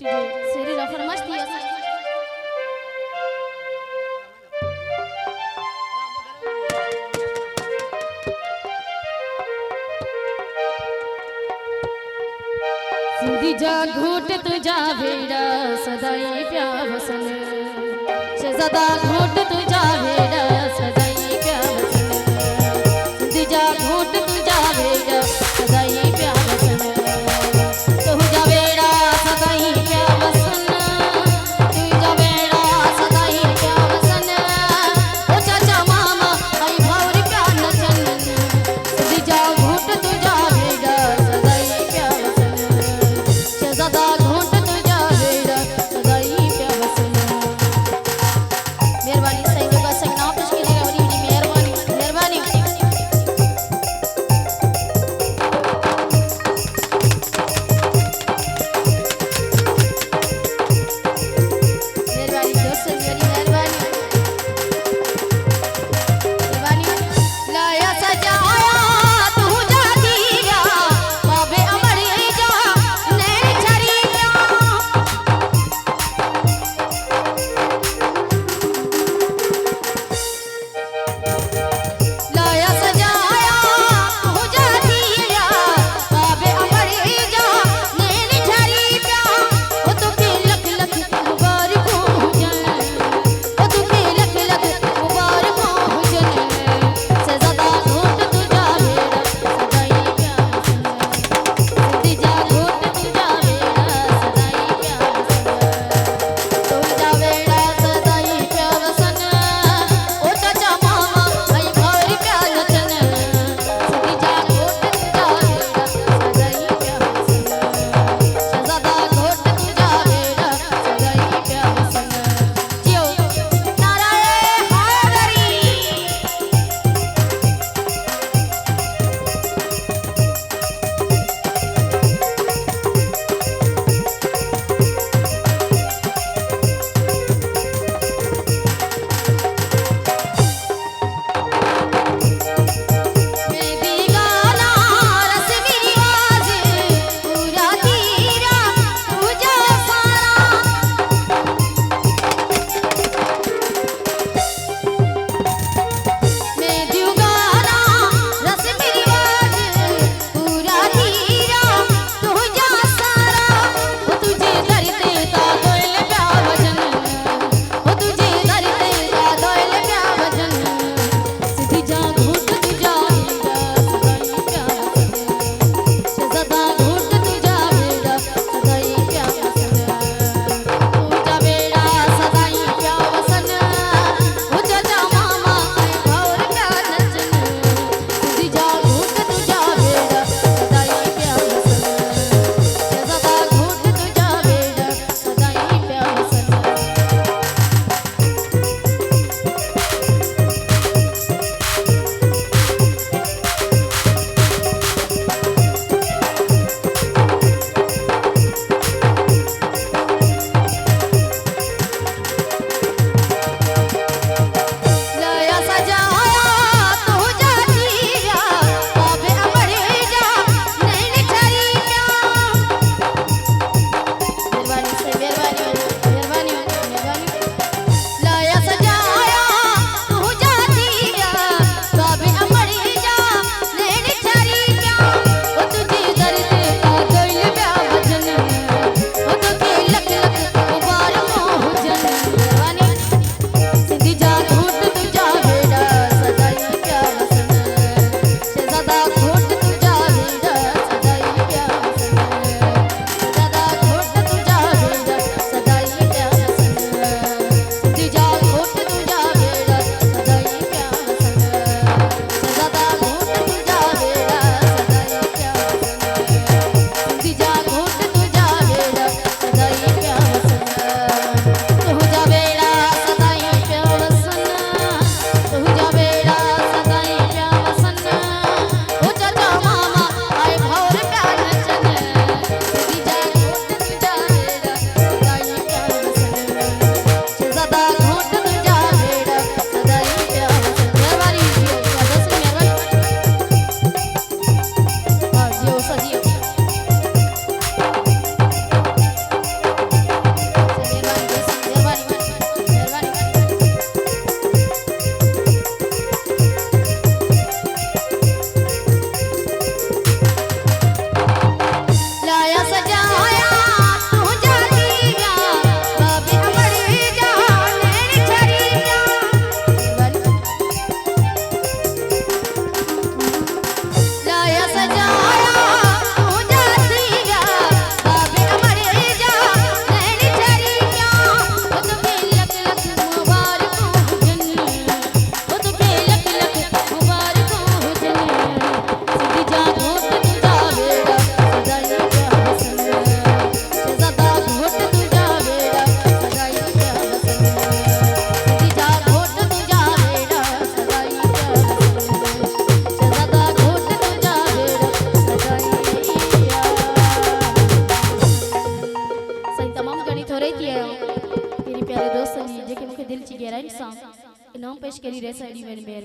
छोटी जी शेरी रा फरमाइश दिया सिंधी जा घोट तुझा भेड़ा सदाई प्यार वसन शहजादा घोट तुझा भेड़ा सदाई प्यार वसन सिंधी जा घोट तुझा भेड़ा सदाई प्यार वसन तुझा भेड़ा सदाई प्यार वसन तुझा भेड़ा सदाई प्यार वसन ओ चाचा मामा आई भाउरी प्यार नचन सिंधी जा घोट तुझा भेड़ा सदाई प्यार वसन शहजादा घोट तुझा भेड़ा सदाई प्यार वसन। मेहरबानी सही जगह सही नाम तोरे थी तेरी प्यारे दोस्त ने जेके मुखे दिल ची गहराई सां इनाम पेश करी रे साइडी में मेहर